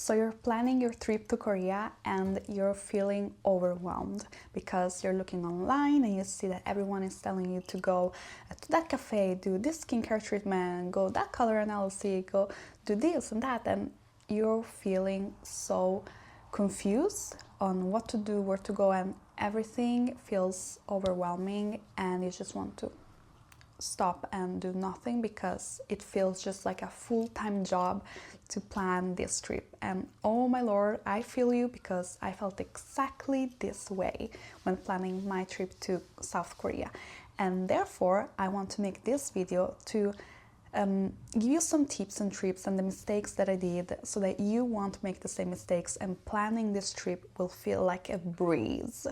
So you're planning your trip to Korea and you're feeling overwhelmed because you're looking online and you see that everyone is telling you to go to that cafe, do this skincare treatment, go that color analysis, go do this and that, and you're feeling so confused on what to do, where to go, and everything feels overwhelming and you just want to stop and do nothing because it feels just like a full-time job to plan this trip. And oh my lord, I feel you, because I felt exactly this way when planning my trip to South Korea. And therefore I want to make this video to give you some tips and tricks and the mistakes that I did so that you won't make the same mistakes and planning this trip will feel like a breeze.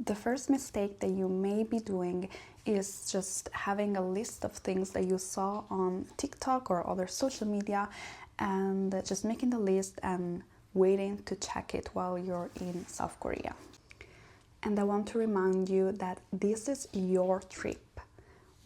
The first mistake that you may be doing is just having a list of things that you saw on TikTok or other social media and just making the list and waiting to check it while you're in South Korea. And I want to remind you that this is your trip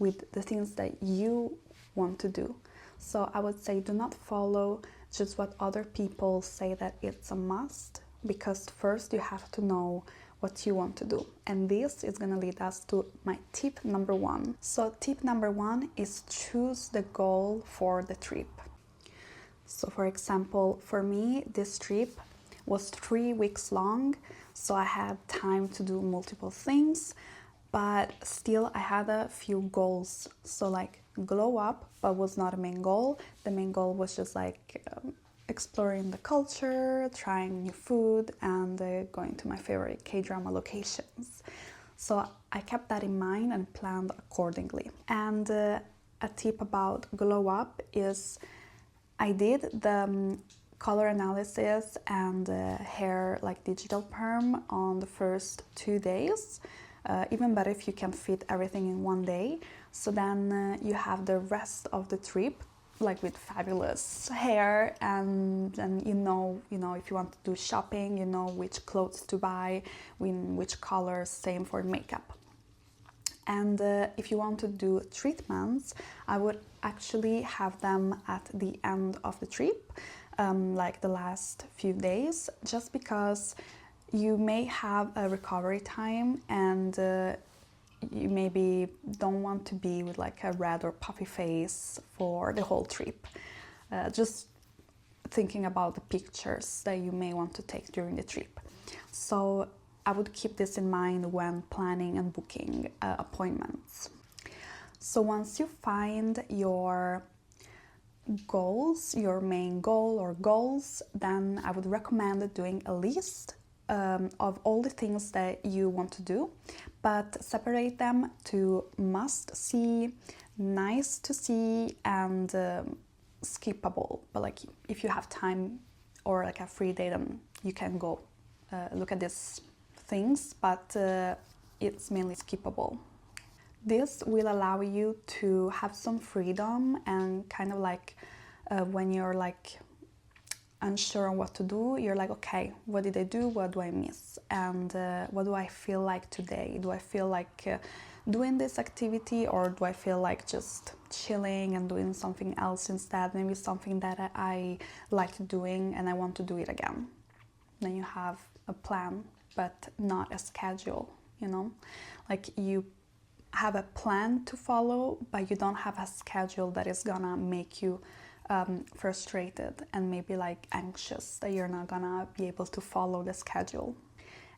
with the things that you want to do. So I would say do not follow just what other people say that it's a must, because first you have to know what you want to do. And this is going to lead us to my tip number 1. So tip number 1 is choose the goal for the trip. So for example, for me, this trip was 3 weeks long, so I had time to do multiple things, but still I had a few goals. So like glow up, but was not a main goal. The main goal was just like exploring the culture, trying new food, and going to my favorite K-drama locations. So I kept that in mind and planned accordingly. And a tip about glow up is I did the color analysis and hair like digital perm on the first 2 days. Even better if you can fit everything in 1 day. So then you have the rest of the trip like with fabulous hair, and you know if you want to do shopping, you know which clothes to buy, in which colors, same for makeup. And if you want to do treatments, I would actually have them at the end of the trip, like the last few days, just because you may have a recovery time and you maybe don't want to be with like a red or puffy face for the whole trip. Just thinking about the pictures that you may want to take during the trip. So I would keep this in mind when planning and booking appointments. So once you find your goals, your main goal or goals, then I would recommend doing a list of all the things that you want to do, but separate them to must see, nice to see, and skippable. But like if you have time or like a free day, then you can go look at these things, but it's mainly skippable. This will allow you to have some freedom and kind of like when you're like unsure on what to do, you're like, okay, what did I do? What do I miss? And what do I feel like today? Do I feel like doing this activity, or do I feel like just chilling and doing something else instead? Maybe something that I liked doing and I want to do it again. Then you have a plan, but not a schedule, you know? Like you have a plan to follow, but you don't have a schedule that is gonna make you frustrated and maybe like anxious that you're not gonna be able to follow the schedule.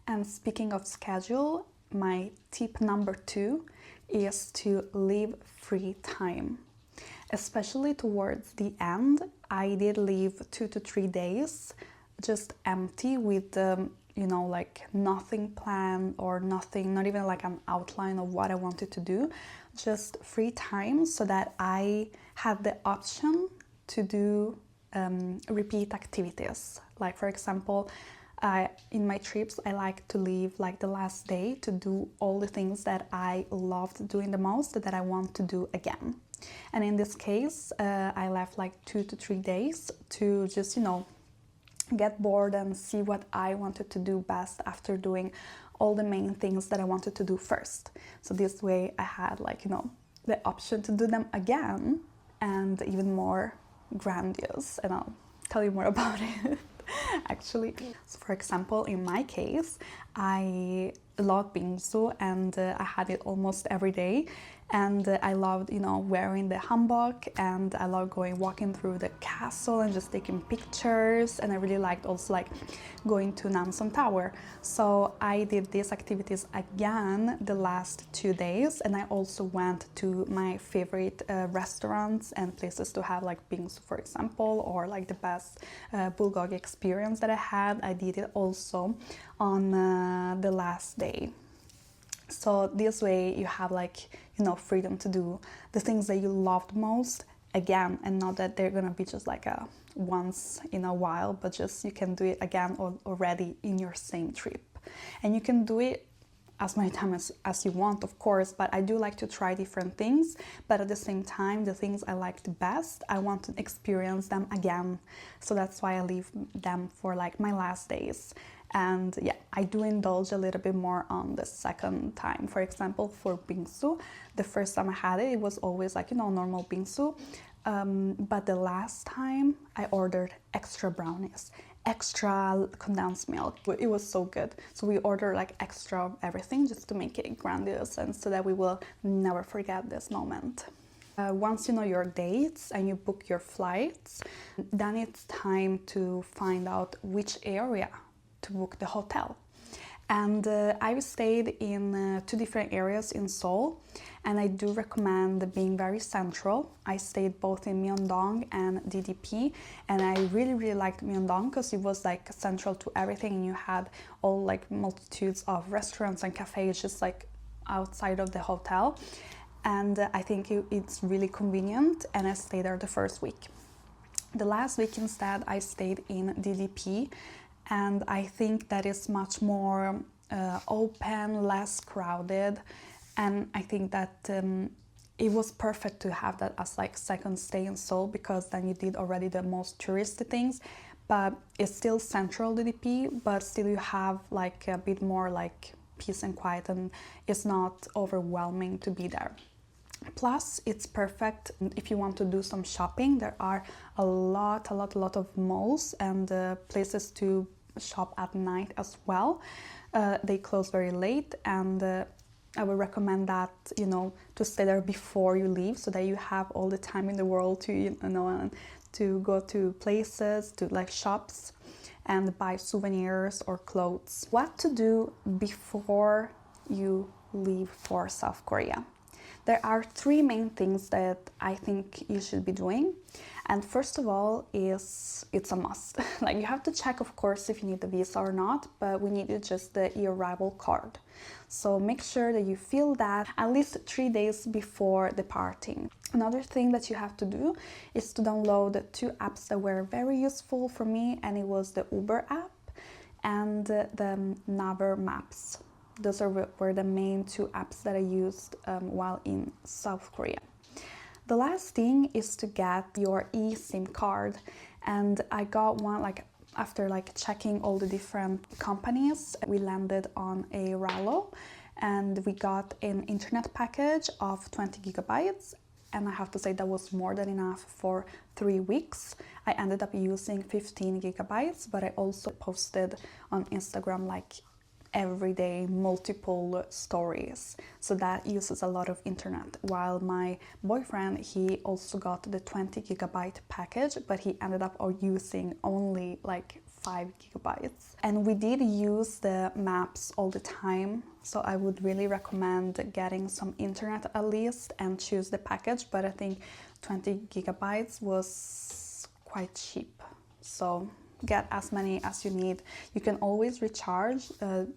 And speaking of schedule, my tip number 2 is to leave free time. Especially towards the end, I did leave 2 to 3 days just empty with you know, like nothing planned or nothing, not even like an outline of what I wanted to do, just free time so that I had the option to do repeat activities. Like for example, in my trips, I like to leave like the last day to do all the things that I loved doing the most that I want to do again. And in this case, I left like 2 to 3 days to just, you know, get bored and see what I wanted to do best after doing all the main things that I wanted to do first. So this way I had like, you know, the option to do them again and even more grandiose, you know, tell you more about it. Actually, so for example, in my case, I love bingsu, and I had it almost every day, and I loved, you know, wearing the hanbok, and I love walking through the castle and just taking pictures, and I really liked also like going to Namsan Tower. So I did these activities again the last 2 days, and I also went to my favorite restaurants and places to have like bingsu, for example, or like the best Bulgogi experience that I had. I did it also on the last day. So this way you have like, you know, freedom to do the things that you loved most again, and not that they're gonna be just like a once in a while, but just you can do it again already in your same trip. And you can do it as many times as you want, of course, but I do like to try different things, but at the same time, the things I liked best, I want to experience them again. So that's why I leave them for like my last days. And yeah, I do indulge a little bit more on the second time. For example, for bingsu, the first time I had it, it was always like, you know, normal bingsu. But the last time I ordered extra brownies, extra condensed milk. It was so good. So we ordered like extra everything just to make it grandiose, and so that we will never forget this moment. Once you know your dates and you book your flights, then it's time to find out which area to book the hotel. And I've stayed in 2 different areas in Seoul, and I do recommend being very central. I stayed both in Myeongdong and DDP, and I really liked Myeongdong because it was like central to everything, and you had all like multitudes of restaurants and cafes just like outside of the hotel. And I think it's really convenient, and I stayed there the first week. The last week instead I stayed in DDP, and I think that is much more open, less crowded, and I think that it was perfect to have that as like second stay in Seoul, because then you did already the most touristy things, but it's still central DDP, but still you have like a bit more like peace and quiet, and it's not overwhelming to be there. Plus, it's perfect if you want to do some shopping. There are a lot of malls and places to shop at night as well. They close very late, and I would recommend that, you know, to stay there before you leave, so that you have all the time in the world to, you know, to go to places, to like shops and buy souvenirs or clothes. What to do before you leave for South Korea? There are 3 main things that I think you should be doing. And first of all it's a must. Like, you have to check, of course, if you need the visa or not, but we need just the e-arrival card. So make sure that you fill that at least 3 days before departing. Another thing that you have to do is to download 2 apps that were very useful for me, and it was the Uber app and the Naver Maps. Those were the main 2 apps that I used while in South Korea. The last thing is to get your eSIM card, and I got one like after like checking all the different companies. We landed on a Rallo, and we got an internet package of 20 gigabytes, and I have to say that was more than enough for 3 weeks. I ended up using 15 gigabytes, but I also posted on Instagram like everyday multiple stories, so that uses a lot of internet, while my boyfriend, he also got the 20 gigabyte package, but he ended up using only like 5 gigabytes. And we did use the maps all the time, so I would really recommend getting some internet at least and choose the package, but I think 20 gigabytes was quite cheap, so get as many as you need. You can always recharge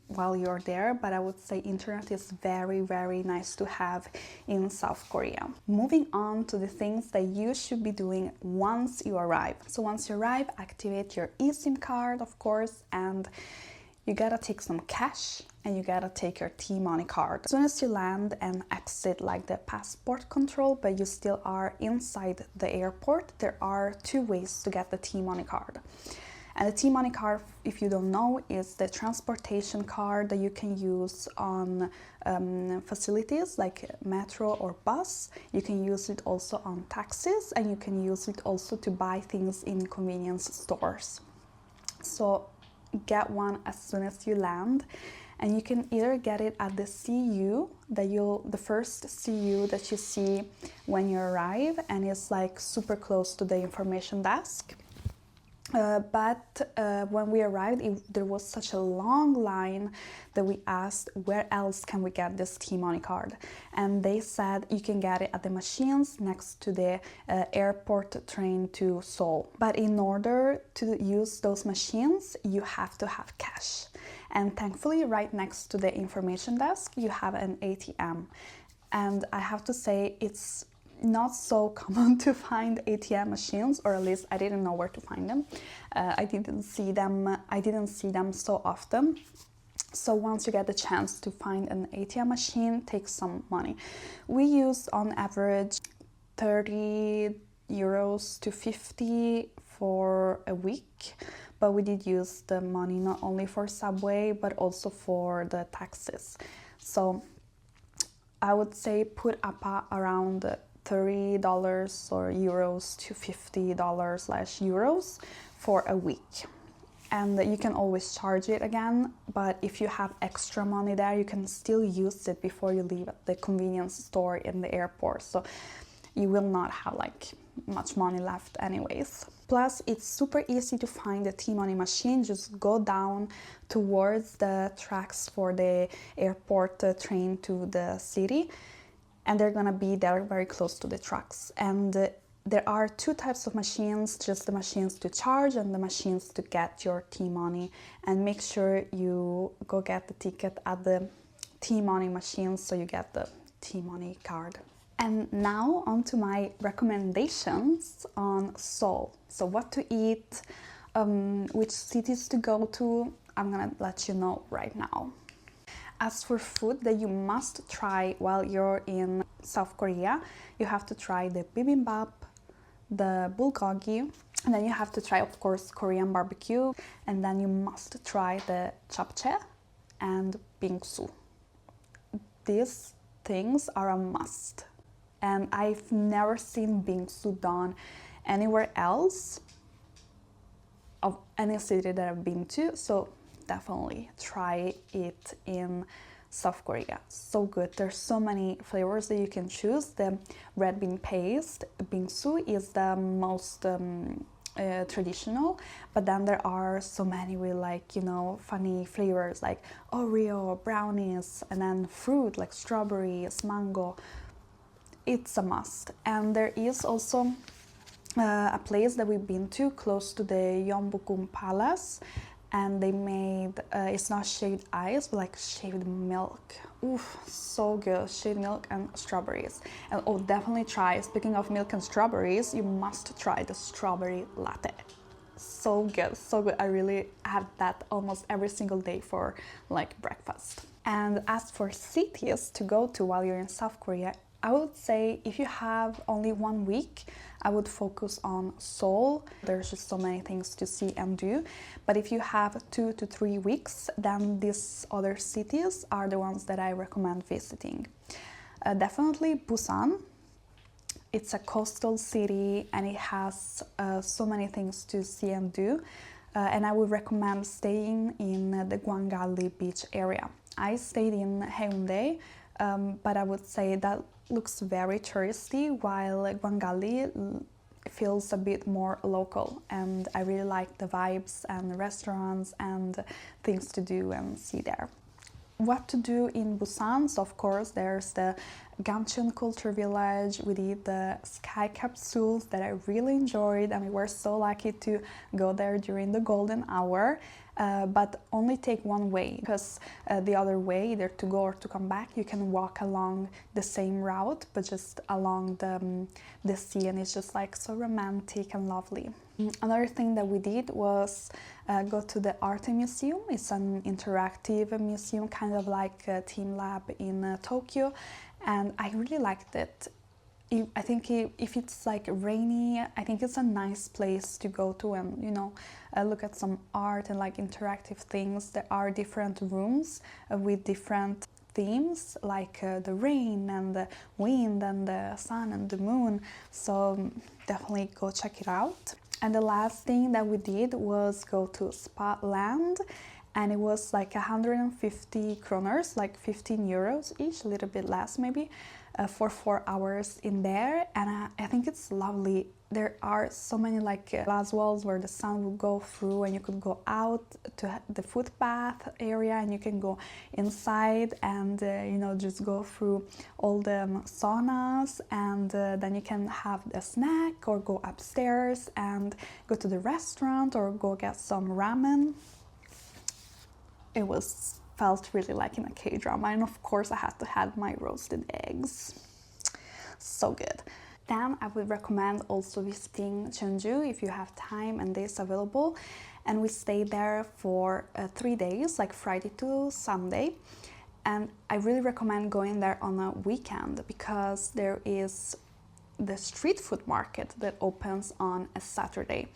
while you're there, but I would say internet is very nice to have in South Korea. Moving on to the things that you should be doing once you arrive. So once you arrive, activate your eSIM card, of course, and you gotta take some cash, and you gotta take your T-money card. As soon as you land and exit like the passport control, but you still are inside the airport, there are 2 ways to get the T-money card. And the T-money card, if you don't know, is the transportation card that you can use on facilities like metro or bus. You can use it also on taxis, and you can use it also to buy things in convenience stores. So get one as soon as you land, and you can either get it at the CU, the first CU that you see when you arrive, and it's like super close to the information desk. But when we arrived, there was such a long line that we asked where else can we get this T-money card, and they said you can get it at the machines next to the airport train to Seoul. But in order to use those machines, you have to have cash, and thankfully right next to the information desk you have an ATM. And I have to say, it's not so common to find ATM machines, or at least I didn't know where to find them. I didn't see them so often. So once you get the chance to find an ATM machine, take some money. We use on average 30 euros to 50 for a week, but we did use the money not only for subway but also for the taxis. So I would say put up around $30 or euros to $50/euros for a week. And you can always charge it again, but if you have extra money there, you can still use it before you leave the convenience store in the airport. So you will not have like much money left anyways. Plus, it's super easy to find the T-money machine. Just go down towards the tracks for the airport train to the city, and they're gonna be there very close to the trucks. And there are two types of machines, just the machines to charge and the machines to get your T-money. And make sure you go get the ticket at the T-money machine so you get the T-money card. And now on to my recommendations on Seoul. So what to eat, which cities to go to, I'm gonna let you know right now. As for food that you must try while you're in South Korea, you have to try the bibimbap, the bulgogi, and then you have to try, of course, Korean barbecue, and then you must try the japchae and bingsu. These things are a must, and I've never seen bingsu done anywhere else of any city that I've been to, so definitely try it in South Korea. So good. There's so many flavors that you can choose. The red bean paste bingsu is the most traditional, but then there are so many with, like, you know, funny flavors like Oreo, brownies, and then fruit like strawberries, mango. It's a must. And there is also a place that we've been to close to the Yeonbokgung Palace, and they made it's not shaved ice but like shaved milk. Oof, so good. Shaved milk and strawberries. And oh, definitely try, speaking of milk and strawberries, you must try the strawberry latte. So good, so good. I really have that almost every single day for like breakfast. And as for cities to go to while you're in South Korea, I would say if you have only 1 week, I would focus on Seoul. There's just so many things to see and do. But if you have 2 to 3 weeks, then these other cities are the ones that I recommend visiting. Definitely Busan. It's a coastal city and it has so many things to see and do. And I would recommend staying in the Gwanggali beach area. I stayed in Haeundae, but I would say that looks very touristy, while Gwanggali feels a bit more local, and I really like the vibes and the restaurants and things to do and see there. What to do in Busan? So of course there's the Gamcheon Culture Village. We did the sky capsules that I really enjoyed, and we were so lucky to go there during the golden hour. But only take one way, because the other way, either to go or to come back, you can walk along the same route, but just along the sea, and it's just like so romantic and lovely. Another thing that we did was go to the art museum. It's an interactive museum, kind of like a team lab in Tokyo, and I really liked it. I think if it's like rainy, I think it's a nice place to go to and, you know, look at some art and like interactive things. There are different rooms with different themes, like the rain and the wind and the sun and the moon. So definitely go check it out. And the last thing that we did was go to Spa Land, and it was like 150 kroners, like 15 euros each, a little bit less maybe, for 4 hours in there. And I think it's lovely. There are so many like glass walls where the sun will go through, and you could go out to the foot bath area, and you can go inside and you know, just go through all the saunas, and then you can have a snack or go upstairs and go to the restaurant or go get some ramen. It felt really like in a K-drama, and of course I had to have my roasted eggs. So good. Then I would recommend also visiting Jeonju if you have time and days available. And we stayed there for 3 days, like Friday to Sunday. And I really recommend going there on a weekend, because there is the street food market that opens on a Saturday.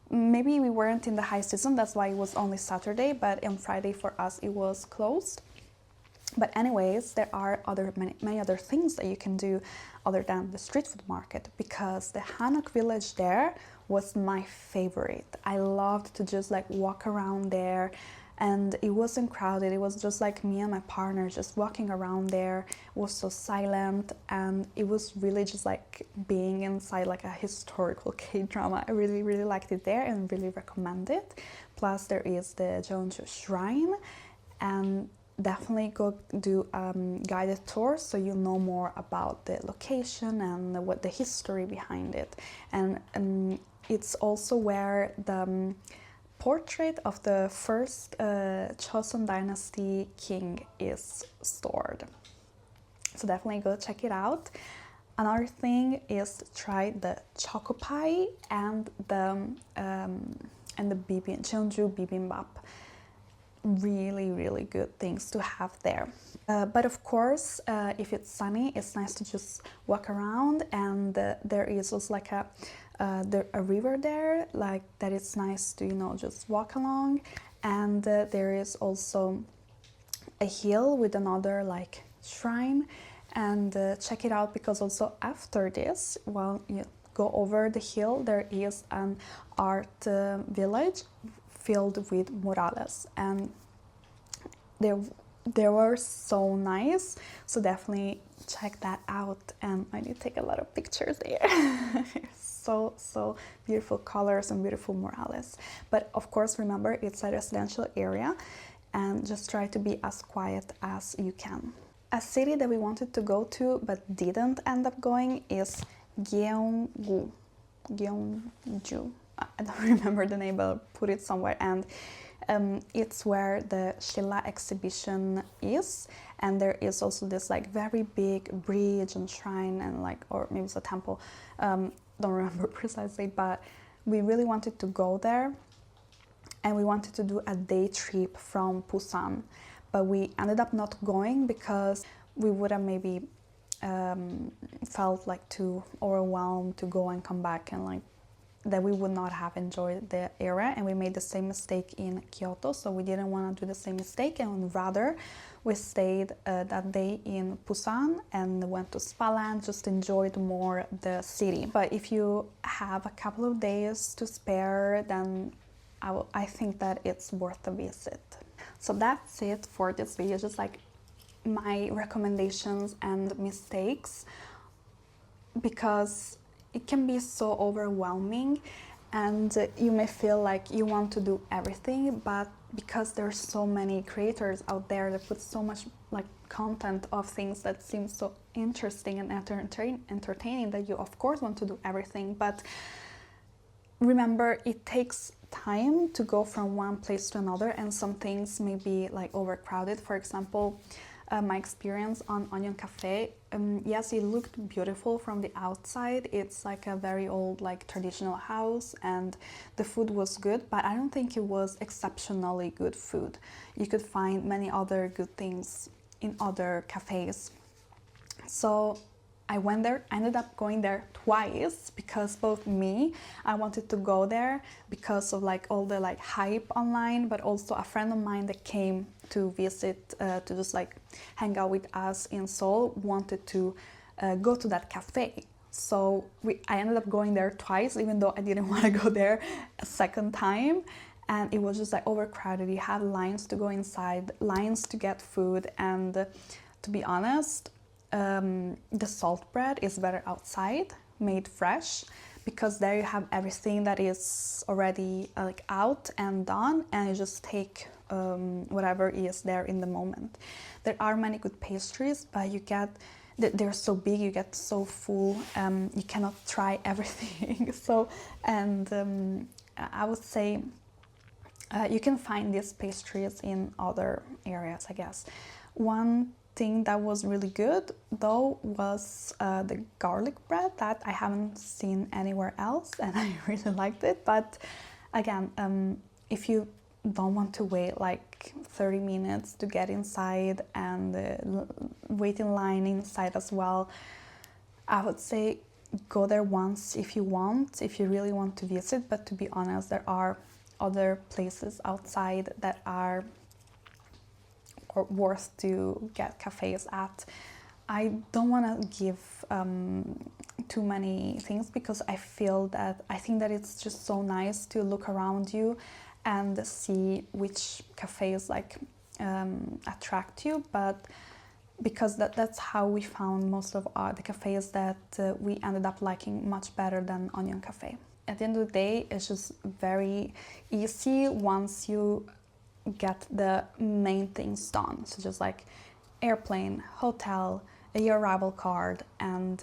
Maybe we weren't in the high season, that's why it was only Saturday, but on Friday for us it was closed. But anyways, there are many other things that you can do other than the street food market, because the Hanok village there was my favorite. I loved to just like walk around there, and it wasn't crowded. It was just like me and my partner just walking around there. It was so silent, and it was really just like being inside like a historical K-drama. I really, really liked it there and really recommend it. Plus there is the Jeonju shrine, and definitely go do guided tours so you know more about the location and what the history behind it. And it's also where the portrait of the first Joseon Dynasty king is stored. So definitely go check it out. Another thing is try the choco pie and the Jeonju bibimbap. Really, really good things to have there. But of course, if it's sunny, it's nice to just walk around, and there is also like a river there, like that it's nice to, you know, just walk along. And there is also a hill with another like shrine, and check it out, because also after this, while you go over the hill, there is an art village filled with murales, and they were so nice. So definitely check that out, and I need to take a lot of pictures there. So beautiful colors and beautiful murales. But of course, remember, it's a residential area, and just try to be as quiet as you can. A city that we wanted to go to but didn't end up going is Gyeongju. I don't remember the name, but I'll put it somewhere. And it's where the Shilla exhibition is, and there is also this like very big bridge and shrine, and like, or maybe it's a temple, don't remember precisely, but we really wanted to go there, and we wanted to do a day trip from Busan, but we ended up not going because we would have maybe felt like too overwhelmed to go and come back, and like that we would not have enjoyed the area. And we made the same mistake in Kyoto, so we didn't want to do the same mistake, and rather we stayed that day in Busan and went to Spa Land, just enjoyed more the city. But if you have a couple of days to spare, then I think that it's worth a visit. So that's it for this video, just like my recommendations and mistakes, because it can be so overwhelming, and you may feel like you want to do everything, but because there's so many creators out there that put so much like content of things that seem so interesting and entertaining, that you of course want to do everything. But remember, it takes time to go from one place to another, and some things may be like overcrowded. For example, my experience on Onion Cafe, yes, it looked beautiful from the outside. It's like a very old, like traditional house, and the food was good, but I don't think it was exceptionally good food. You could find many other good things in other cafes. So I went there, I ended up going there twice because both me, I wanted to go there because of like all the like hype online, but also a friend of mine that came to visit, to just like hang out with us in Seoul, wanted to go to that cafe. So I ended up going there twice, even though I didn't want to go there a second time. And it was just like overcrowded. You had lines to go inside, lines to get food, and to be honest, the salt bread is better outside, made fresh, because there you have everything that is already like out and done, and you just take whatever is there in the moment. There are many good pastries, but you get, they're so big, you get so full, you cannot try everything. So, and I would say you can find these pastries in other areas, I guess. One thing that was really good though was the garlic bread that I haven't seen anywhere else, and I really liked it. But again, if you don't want to wait like 30 minutes to get inside and wait in line inside as well, I would say go there once if you want, if you really want to visit. But to be honest, there are other places outside that are worth to get cafes at. I don't want to give too many things because I think that it's just so nice to look around you and see which cafes like attract you. But because that's how we found most of the cafes that we ended up liking much better than Onion Cafe. At the end of the day, it's just very easy once you get the main things done. So just like airplane, hotel, your arrival card, and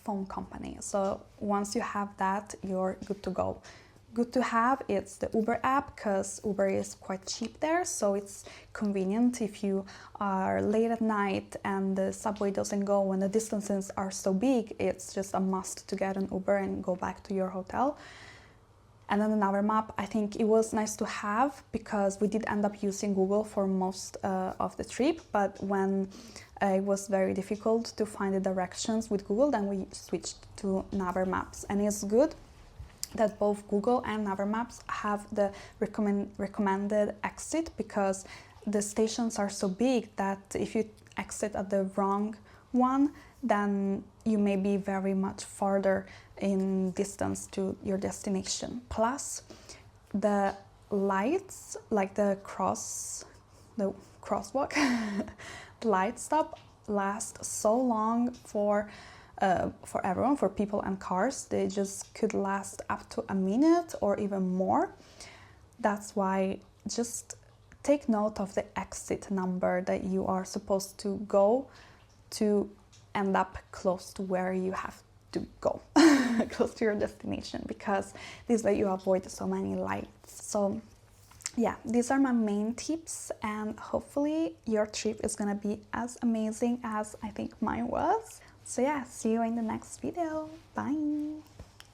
phone company. So once you have that, you're good to go. Good to have, it's the Uber app, because Uber is quite cheap there, so it's convenient if you are late at night and the subway doesn't go when the distances are so big. It's just a must to get an Uber and go back to your hotel. And then the Naver map, I think it was nice to have because we did end up using Google for most of the trip, but when it was very difficult to find the directions with Google, then we switched to Naver Maps. And it's good that both Google and Naver Maps have the recommended exit, because the stations are so big that if you exit at the wrong one, then you may be very much farther in distance to your destination. Plus, the lights, like the crosswalk, the light stop last so long for everyone, for people and cars. They just could last up to a minute or even more. That's why just take note of the exit number that you are supposed to go to end up close to where you have to go, close to your destination, because this way you avoid so many lights. So yeah, these are my main tips, and hopefully your trip is gonna be as amazing as I think mine was. So yeah, see you in the next video. Bye!